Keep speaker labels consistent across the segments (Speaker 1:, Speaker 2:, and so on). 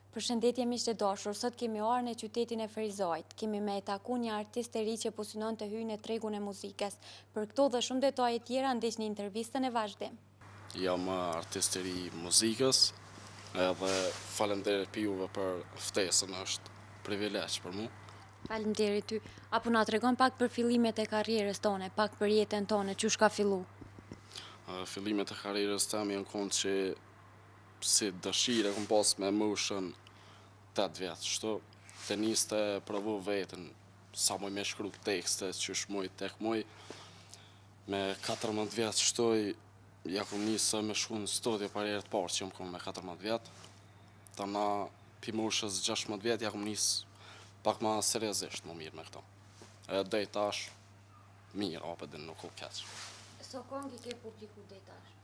Speaker 1: Përshëndetje miq të dashur, sot kemi ardhur në qytetin e Ferizajt. Kemi me taku një artist të ri që po synon të hyjë në tregun e muzikës. Për këto dhe shumë detaje tjera ndiqni intervistën e vazhdim.
Speaker 2: Jam artist i ri i muzikës edhe faleminderit për juve për ftesën, është privilegj për mua.
Speaker 1: Faleminderit ty. Apo na tregon pak për fillimet e karrierës tone, pak për jetën tone, çush ka fillu?
Speaker 2: Fillimet e karrierës time janë konë që si dëshire kom pas me moshën 8 vjetë, shto të niste provu vetën, sa muj me shkru tekste, qysh muj tek muj, me 14 vjetë shtoj, ja kom nisë me shku në studio për herë të parë që jom kom me 14 vjetë, ta na pi moshës 16 vjetë ja kom nisë pak ma seriozisht më mirë me këto. E dej tash, mirë, apë edhe nuk u keq.
Speaker 1: So këngë i ke publiku dej tash?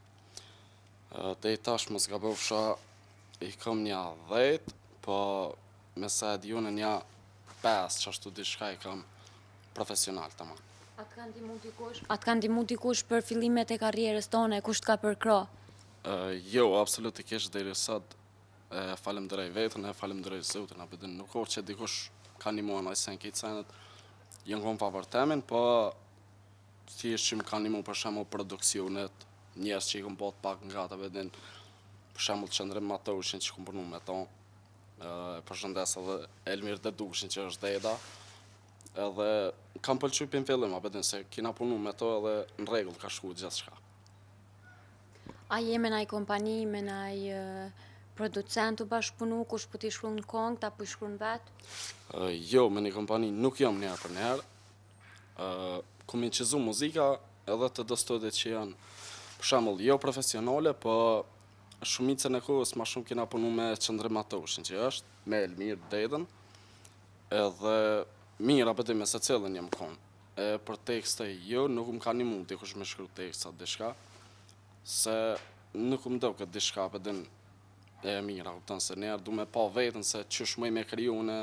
Speaker 2: Dej tash më s'ka bëfsha, i kom një 10, po me sa e djune një 5 që ashtu diçka i kam profesional të ma.
Speaker 1: Atë kanë ndihmu dikush për fillimet e karrierës tone, kush t'ka përkra?
Speaker 2: Jo, absolutikisht deri sot e falemderoj vetën, e falemderoj Zotin, a bedin nuk orë që dikush ka ndihmu anaj sen këtë senet, jënë konë favor temin, po thjesht që më ka ndihmu për shembull produksionet, njerës që i kom bot pak nga të bedin, për shembull Qëndrim Matoshin që kom punu me to, përshëndes edhe Elmir Dedushin që është deda, edhe kam pëlqy për në fillim, a bedin se kina punu me to edhe në regull ka shku gjithë shka.
Speaker 1: A je me naj kompani, me naj producent të bashkëpunu, kush po t'i shkruan këngët apo i shkruan vetë?
Speaker 2: Jo, me një kompani nuk jam njerë për njerë, kom incizu muzika edhe të do studiet që janë, për shembull, jo profesionale, po shumicën e kohës ma shumë kena punu me Qëndrim Matoshin që është, me Elmir Dedën, edhe mirë apëti me se cilën jam konë. Për tekste jo, nuk më ka një mund dikush me shkru teksta dishka, se nuk më do këtë dishka apëtin e mirë, kupton se njerë du me pa vetën se qysh mëj me kriju në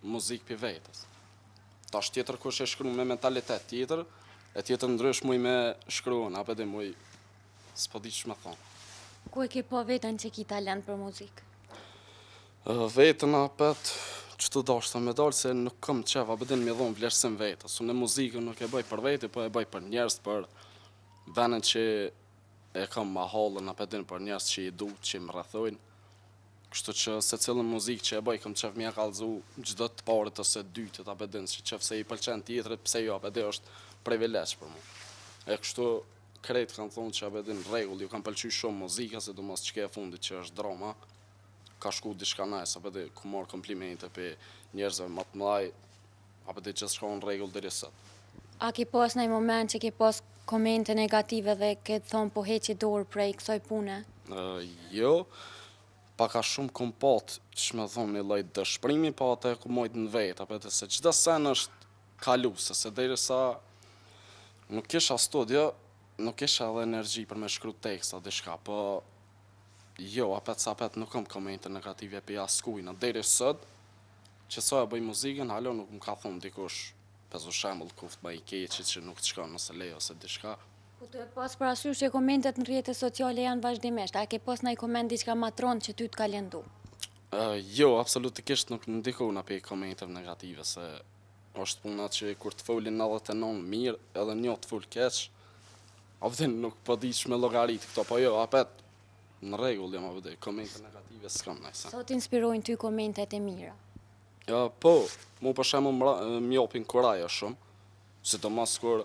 Speaker 2: muzikë për vetës. Tash tjetër kush e shkru me mentalitet tjetër, e tjetër ndrysh mëj me shkru në apëtin mëj s'po di që me thonë.
Speaker 1: Ku e ke po vetën që ki talent për muzikë?
Speaker 2: Vetën apet, që të dashtë me dalë se nuk kam qef, apëtin me dhonë vlerësim vetës. Unë muzikën nuk e bëj për veti, po e bëj për njerës, për venën që e kam mahallën, apëtin për njerës që i du, që i më rrethojnë. Kështu që se cilën muzikë që e bëj, kam qef mja kalzu gjdo të parit ose dytit, apëtin, që qef se i pëlqen tjetërit, pse jo, apëtin është privilegj për mu. E kështu krejt kanë thonë që apëtin regull, ju kam pëlqy shumë muzika, se du mos që ke e fundit që është drama, ka shku diçka najs, apëtin ku marrë komplimente për njerëzve më të mëdhaj, apëtin që shka në regull deri sot.
Speaker 1: A ke pas në moment që ke pas komente negative dhe ke thonë po heqi dorë prej kësaj pune?
Speaker 2: Jo, paka shumë kom pat që me thonë një lloj dëshprimi, pa atë ku mojt në vetë, apëtë se çdo sen është kaluse, se deri sa nuk kisha studio, nuk kisha edhe energji për me shkru teksta, diçka, po jo, apet nuk kom komente negative për askujna, deri sot, që sa e bëj muzikën, halo nuk më ka thonë dikush, pezu shembull kuft më i keqi që nuk të shkon nëse lejo ose diçka.
Speaker 1: Po të e pas parasysh që komentet në rrjetet sociale janë vazhdimisht, a ke pas në i koment diçka matron që ty t'ka lëndu?
Speaker 2: Jo, absolutikisht nuk ndikon api komenteve negative, se është puna që kur të folin 99 mirë, edhe një të fol keq, apëtin nuk po di që me llogarit këto, po jo, apet në rregull jam apëtin, komente negative s'kam najsa.
Speaker 1: Sot inspirojnë ty komentet e mira?
Speaker 2: Po, mu për shembull më japin kuraja shumë, sidomos kur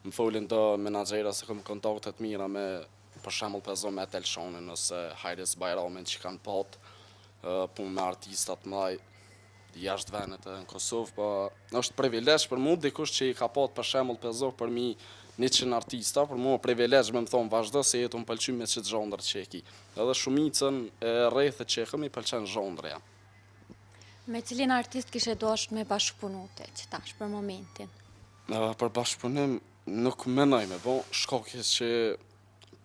Speaker 2: më folin do menaxhera se kam kontaktet mira me për shembull pezo me Telshonin ose Hajris Bajramin që kanë pat punë me artistat mëdhaj jashtë vendet në Kosovë, po është privilegj për mua dikush që i ka pat për shembull pezo për mi 100 artista, për mua privilegj me më thonë vazhdo se jetu më pëlqy me qëtë zhondër që e ki. Edhe shumicën e rrethet që e kam i pëlqen zhondrëja.
Speaker 1: Me cilin artist kishe dosht me bashkëpunu te që tash për momentin?
Speaker 2: Për bashkëpunim nuk menoj me bo, shkakje që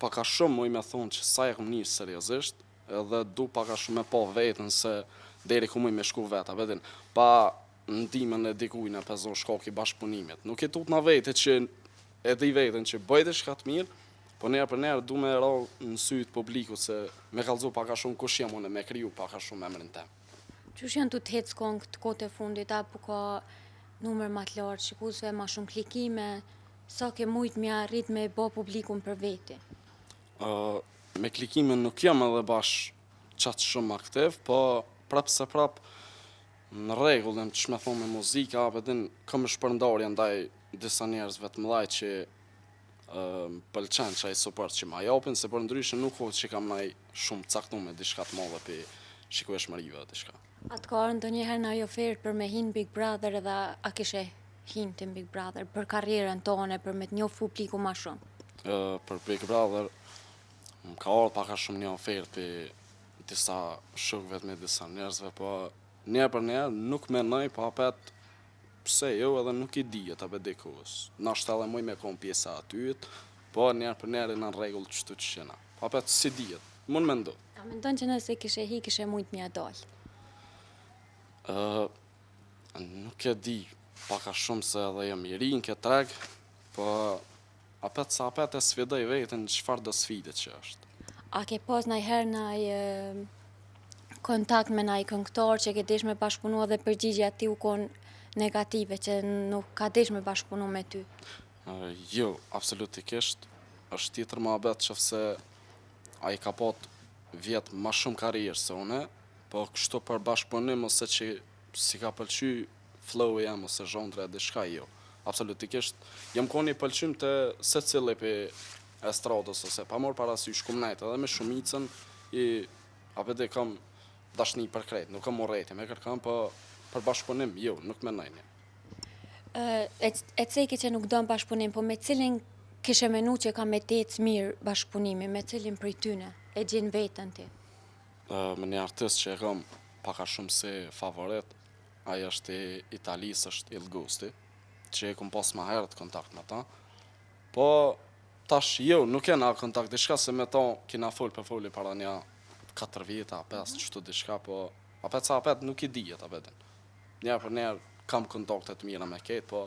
Speaker 2: paka shumë muj me thonë që sa e kom njës seriozisht, edhe du paka shumë me po vetën se deri ku muj me shku veta, vedin, pa ndimën e dikujnë e pezo shkaki bashkëpunimit. Nuk e tut na vete që e di vetën që bëjt e shka të mirë, po njerë për njerë du me ra në sytë publiku se me kalzu paka shumë kush jam unë me kriju paka shumë emrin tem.
Speaker 1: Qysh janë të hecë këngë të kote fundit, apo ka numër ma të lartë, shikuesve, ma shumë klikime, sa ke mujt me arrit me bo publikun për veti?
Speaker 2: Me klikimin nuk jam edhe bash qatë shumë aktiv, po prap se prap në rregull që me thonë me muzika, vedin kam shpërndarje ndaj disa njerëzve të mëdhaj që më pëlqen që ai suport që ma japin, se për ndryshe nuk ho që kam naj shumë caktuar me diçka të madhe për shikueshmërive dhe diçka.
Speaker 1: Atë ka arë ndonjëherë në ofertë për me hin Big Brother edhe a kishe hin të Big Brother për karrierën tone, për me të njohë publiku ma shumë?
Speaker 2: Për Big Brother, më ka ardhur paka shumë një ofertë për disa shokëve me disa njerëzve, po një për një nuk menoj, po apet pse jo edhe nuk i dijet apo dikush. Nashta edhe muj me kon pjesa atyet, po njerë për njerë në rregull çështu që jena. Po apet si dijet, mund mendo.
Speaker 1: A mendon që nëse kishe hi, kishe mujt mja dalë?
Speaker 2: Nuk e di, paka shumë se edhe jam i ri në këtë treg, po apet sa apet e sfidoj veten çfarë do sfide që është.
Speaker 1: A ke pas najherë naj kontakt me naj këngëtar që ke desh me bashkëpunu edhe përgjigja ti u kon negative që nuk ka desh me bashkëpunu me ty?
Speaker 2: Jo, absolutikisht, është tjetër mohabet qofse ai ka pat vjet ma shumë karrierë se une, po kështu për bashkëpunim ose që si ka pëlqy flow jam ose zhondra e diçka jo. Absolutikisht, jam koni pëlqym të secili për estradës ose pa marrë parasysh kumnajt edhe me shumicën apo dhe kam dashni për krejt, nuk kam urrejti me kërkam, po për bashkëpunim jo, nuk menoj një.
Speaker 1: E ceki që nuk don bashkëpunim, po me cilin kishe menu që ka me t'ecë mirë bashkëpunimi, me cilin prej tyne e gjen vetën ti?
Speaker 2: Me një artist që e kam paka shumë si favorit, aja është i Italisë, është Il Gusti, që e kom pas ma herët kontakt me ta, po tash jo, nuk e na kontakt diçka se me ta kina fol për foli para një 4 vjeta, 5, qështu diçka, po apet sa apet nuk i dijet apetin. Njerë për njerë kam kontakte të mira me ketë, po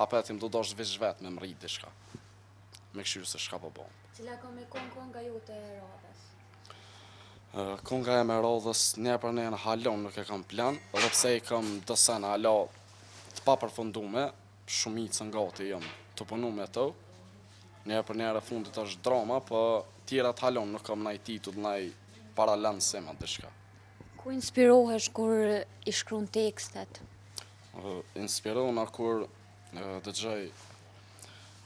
Speaker 2: apetim do dosh veç vetë me mrit diçka, me këshyrë se shka po bon.
Speaker 1: Cila ka me konga ju të radhës?
Speaker 2: Konga e me radhës njerë për njerë halon nuk e kam plan, edhe pse i kam dësen hala të pa përfundume, shumicën gati jam të punu me to, njerë për njerë e fundit është drama, po tjera të halon nuk kam naj titull, naj paralansima diçka.
Speaker 1: Ku inspirohesh kur i shkruan tekstet?
Speaker 2: Inspirona kur dëgjoj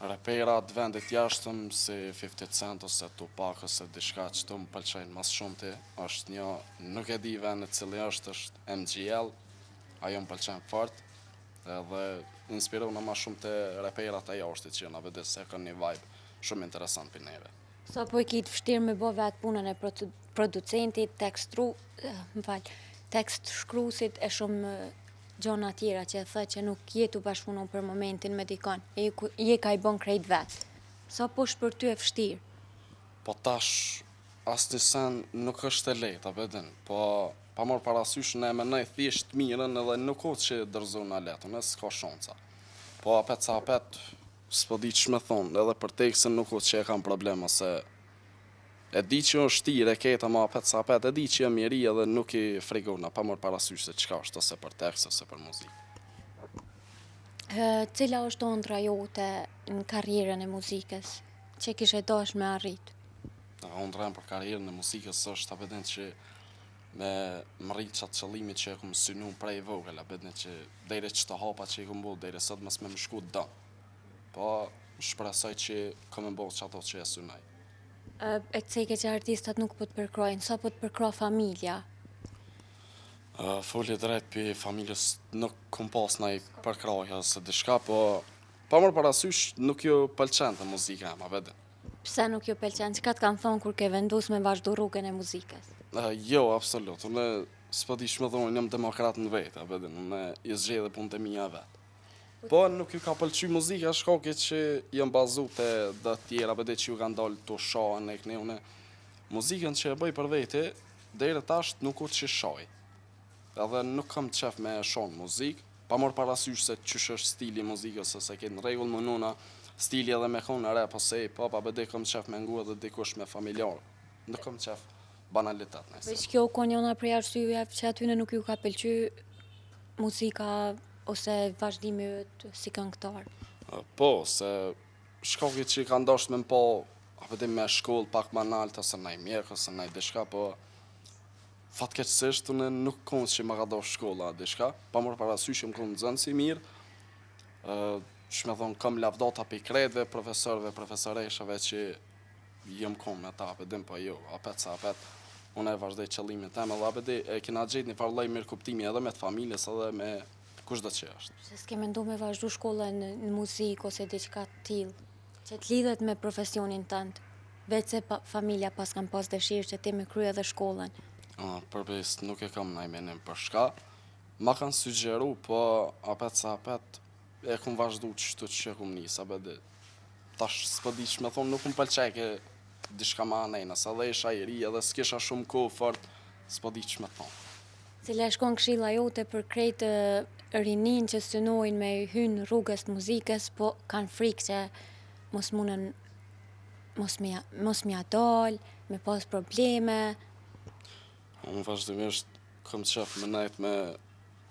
Speaker 2: rapera të vendit jashtëm si 50 Cent ose Tupac ose diçka që të më pëlqejnë mas shumë ti, është një, nuk e di vendit cili është MGL, ajo më pëlqen fort, edhe inspirona ma shumë të raperat e jashtit që janë vetë se kanë një vibe shumë interesant për neve.
Speaker 1: Sa po i ki të vështirë me bo vetë punën e producentit, tekst shkruesit e shumë gjona tjera që e thë që nuk jetu bashkëpunu për momentin me dikon, je ka i bon krejt vetë. Sa po për ty e vështirë?
Speaker 2: Po tash, asë një sen nuk është e lehtë, a bedin, po pa marrë parasysh në e menaj thjesht mirën edhe nuk o që dërzu në letën, e s'ka shanca. Po apet sa apet, s'po di që me thonë, edhe për tekstin nuk o që e kam problema se e di që është tire keta, ma apet sa apet, e di që jam mjeri edhe nuk i frigona, pa marrë parasysh se qka është, ose për tekst, ose për muzikë.
Speaker 1: Cila është ondra jote në karrierën e muzikës, që kishe dash me arrit?
Speaker 2: Ondra jem për karrierën e muzikës është abedin që me më rritë qatë qëllimit që e kom synu prej vogël, abedin që dejre që të hapa që i kom bu, dejre sot mës me më shku të dëmë. Po shpresoj që kom e bo që ato që e synaj.
Speaker 1: E ceke që artistat nuk po të përkrojnë, sa po të përkro familja?
Speaker 2: Foli drejt për familjes nuk kom pas naj përkrojja ose diçka, po pa mërë parasysh nuk jo pëlqen të muzika ma vedin.
Speaker 1: Pse nuk ju pëlqen? Çka të kanë thonë kur ke vendus me vazhdu rrugën e muzikës?
Speaker 2: Jo, absolut, unë s'po di shme thonë, jam demokrat në vetë, vedin, unë i zgjedhe punë të mija vetë. Po nuk ju ka pëlqy muzika, shkoki që jam bazu të dhe tjera, bëde që ju kanë dalë të shohën e këne, une muzikën që e bëj për vete, dhere tasht nuk u që shoj. Edhe nuk kam qef me shonë muzikë, pa morë parasysh se qysh është stili muzikës, ose ke në regull më nuna stili edhe me konë në rap ose hip hop, a bëde kam qef me ngu edhe dikush me familjarë. Nuk kam qef banalitet nëse.
Speaker 1: Veç kjo kon njëna prej arsyeve që atyne nuk ju ka pëlqy muzika ose vazhdimi yt si këngëtar.
Speaker 2: Po, se shkokit që i ka ndosht me m'po, apo dhe me shkoll pak ma nalt, ose naj mjek, ose naj dishka, po fatkeqësisht unë nuk konë që ma ka dosh shkolla dishka, pa mërë parasysh më konë zënë si mirë, që me thonë kam lavdata për i kretve, profesorve, profesoreshave që jem konë me ta, apedim, po jo, apet sa apet, unë e vazhdoj qëllimin tem, edhe apeti e kena gjetë një farloj mirë kuptimi edhe me të familjes edhe me kushdo që është.
Speaker 1: Se s'ke mendu me vazhdu shkollën në muzikë ose diçka të tillë, që të lidhet me profesionin tënd, veç se familja pas kam pas dëshirë që ti me krye edhe shkollën.
Speaker 2: Përbes nuk e kam naj menim për shka, ma kanë sugjeru, po apet sa apet e kum vazhdu qështu që e kum njësa, bedi. Tash s'po di që me thonë nuk më pëlqejke dishka ma anejna, sa dhe isha i ri edhe s'kisha shumë kohë fort, s'po di që me thonë.
Speaker 1: Cila shkon këshilla jote për krejt rinin që synojnë me hynë rrugës të muzikës, po kanë frikë që mos munën mos mja dal, me pas probleme.
Speaker 2: Unë vazhdimisht kom qef me najt me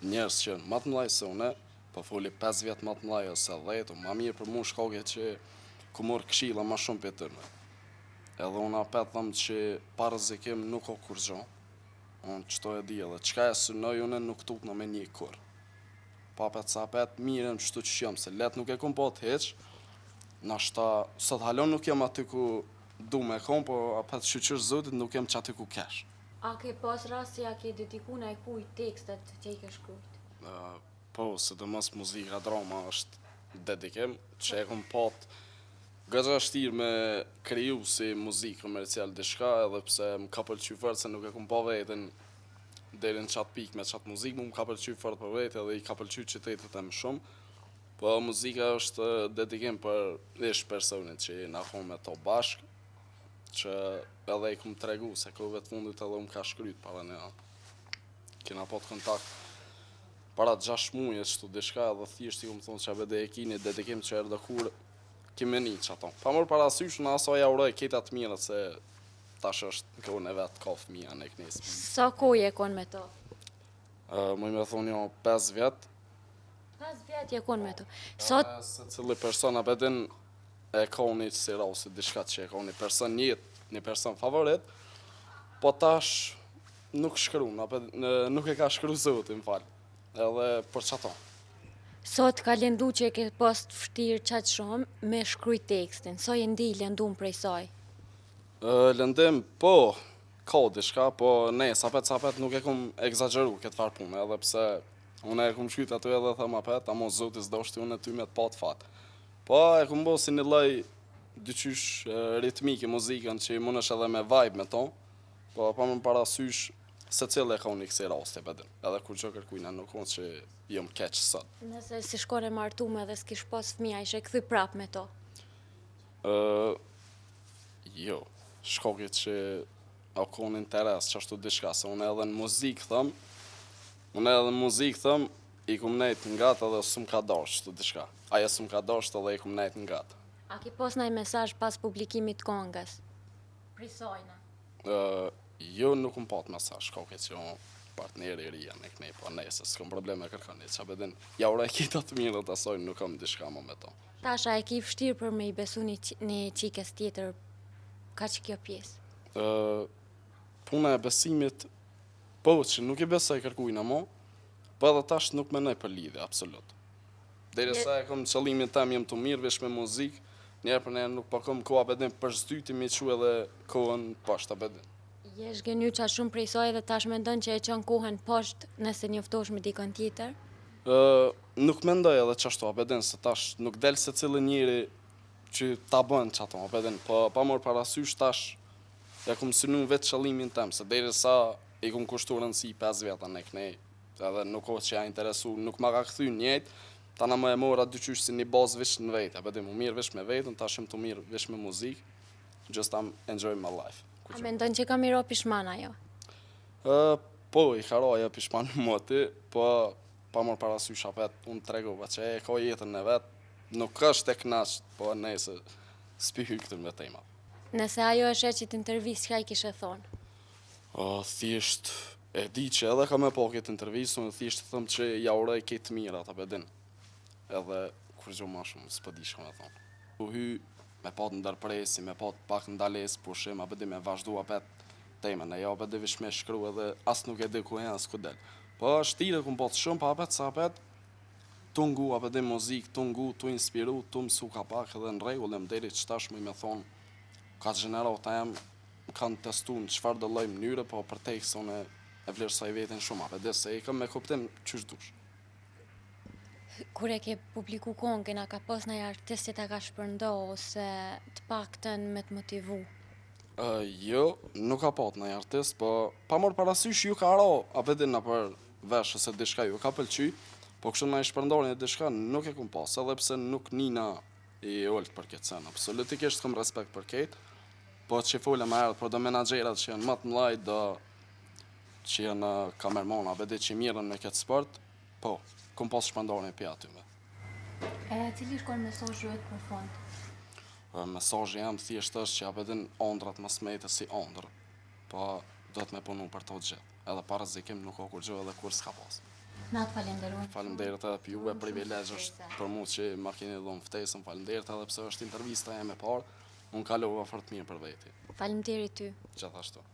Speaker 2: njerës që ma të mlaj se une, po foli 5 vjetë ma të mlaj ose 10, ma mirë për mu shkoke që ku morë këshilla ma shumë për tërme. Edhe unë apet thëmë që pa rrezikim nuk o kur gjo, unë qëto e di edhe, qka e synoj une nuk tut në me një kur. Pa apet sa apet mirëm qëtu që jam, se let nuk e kom po të heq, nashta sot halon nuk jam aty ku du me kom, po apet shqyqysh zotit nuk jam që aty ku kesh.
Speaker 1: A ke pas rast që ja ke dediku në e kuj tekstet që i ke shkrujt?
Speaker 2: Po, sidomos muzika drama është dedikim, që e kom pat gëgja shtirë me kriju si muzikë komercial dishka, edhe pse më ka pëlqy fort se nuk e kom pa vetën deri në qatë pikë me qatë muzikë, më ka pëlqy fort për vetë edhe i ka pëlqy qytetet e më shumë, po muzika është dedikim për ish personit që na kom me to bashkë, që edhe i kom tregu se kohëve të fundit edhe më ka shkryt para një anë. Kena pot kontakt para 6 muje qëtu dishka edhe thjesht i kom thonë që abede e kini dedikim që erdo kur kime një që ato. Pa mërë parasysh në aso ja uroj ketat mirët se tash është në kohën e vetë ka fëmija në kënisë.
Speaker 1: Sa kohë je kon me to?
Speaker 2: Mëj me thonë jo 5 vjetë.
Speaker 1: 5 vjetë je kon me to. Sot
Speaker 2: Se cili person abedin e ka një si rasi dishka që e ka një person njët, një person favorit, po tash nuk shkru, nuk e ka shkru zoti më falë, edhe për qato.
Speaker 1: Sot ka lëndu që e ke pas të vështirë qatë shumë me shkruj tekstin. Sa je ndi lëndum prej saj?
Speaker 2: Lëndim, po, ka dishka, po ne, sapet nuk e kom egzageru këtë farë punë, edhe pse unë e kom shkyt aty edhe thëm apet, amo zotis doshti unë e ty me të pat fatë. Po, e kom bo si një loj dyqysh ritmike muzikën që i mund është edhe me vibe me to, po pa më parasysh se cilë e ka unë i kësi rasti bedin, edhe kur që kërkujna nuk unë që jom keq sot.
Speaker 1: Nëse si shkone martume dhe s'kish pas fëmija, ishe këthy prap me to?
Speaker 2: Jo, shkokit që a konë interes që ashtu dishka, se unë edhe në muzikë thëm, i kum nejt nga të edhe s'm ka dasht të dishka. Aja s'm ka dasht edhe i kum nejt nga të.
Speaker 1: A ki pos nëj mesazh pas publikimit të kongës? Prisojna.
Speaker 2: Jo, nuk më pat mesazh, shkokit që unë partneri i rija në kënej, po nejse, s'kom probleme kërkanit, që bedin, ja ura e kita të mirët asoj, nuk kam dishka më me to.
Speaker 1: Tasha, e ki vështirë për me i besu një qikës tjetër, ka që kjo pjesë?
Speaker 2: Puna e besimit, po që nuk i besoj kërkujna mo, po edhe tash nuk menoj për lidhje, absolut. Deri sa e kom qëllimin tem jem të mirë, vesh me muzikë, njerë për njerë nuk po kom koha bedin për zdyti mi që edhe kohën pashta bedin.
Speaker 1: Jesh gëny qa shumë prej saj dhe tash mendon që e qënë kohën posht nëse njoftosh me dikën tjetër?
Speaker 2: Nuk mendoj edhe qashtu, abedin, se tash nuk del se cilë njëri që ta bën që ato, abedin, po pa mor parasysh tash e kom synu vetë qëllimin tem, se deri sa i kom kushtu rëndësi 5 vjeta në kënej, edhe nuk o që ja interesu, nuk ma ka këthy njët, ta na më e mora dyqysh si një bazë vish në vetë, abedin, mu mirë vish me vetën, ta shumë të mirë vish me muzikë, just I'm enjoying my life.
Speaker 1: A mendon që ka miro pishmana jo?
Speaker 2: Po, i karoja pishman në moti, po pa mor parasysh apet, unë tregova që e ka jetën e vetë, nuk është e knasht, po nejse s'pi hy këtë me tema.
Speaker 1: Nëse ajo është e që t'intervjist, çka i kishe thonë?
Speaker 2: Thjesht e di që edhe ka me po këtë intervjistën, thjesht thëmë që ja uroj këtë mirë ata bedin. Edhe kur gjo ma shumë, s'po di shko me thonë. U hy me pat ndërpresi, me pat pak ndales, pushim, abedi me vazhdu apet temen, e ja abedi vish me shkru edhe as nuk e di ku hen, as ku del. Po shtire ku m'pat shumë, pa apet, sa apet, tu ngu abedi muzik, tu ngu, tu inspiru, tu mësu ka pak edhe në regull, më deri që tash me thonë, ka gjenerata jem, kanë testu në qëfar do lloj mënyre, po për te kësone e vlerësoj vetin shumë, apet, se i kam me kuptim qysh dush.
Speaker 1: Kur e ke publiku kongën, a ka pas ndonjë artist që ta ka shpërndo ose të paktën me të motivu?
Speaker 2: Jo, nuk ka pat ndonjë artist, po pa marrë parasysh ju ka ra, apet na për vesh ose diçka ju ka pëlqy, po kështu na i shpërndarën e diçka nuk e kum pas, edhe pse nuk nina i olt për këtë sen. Absolutikisht kam respekt për këtë, po që folë më herët për do menaxherat që janë më të mëdhej, do që janë kamermana, vetë që mirën me këtë sport, po, kum pas shpërndarën e pi aty me.
Speaker 1: Cili shkon mesazhi juaj për fund?
Speaker 2: Mesazhi jam thjesht është që ja vedin ëndrat më smete si ëndër, po do të me punu për to gjithë. Edhe para zikim nuk ka kur gjë edhe kur s'ka pas.
Speaker 1: Natë falenderoj.
Speaker 2: Faleminderit edhe për juve, privilegj është për mu që ma keni dhënë ftesën, faleminderit edhe pse është intervista jam e parë, unë kalova fort mirë për veti.
Speaker 1: Faleminderit ty.
Speaker 2: Gjithashtu.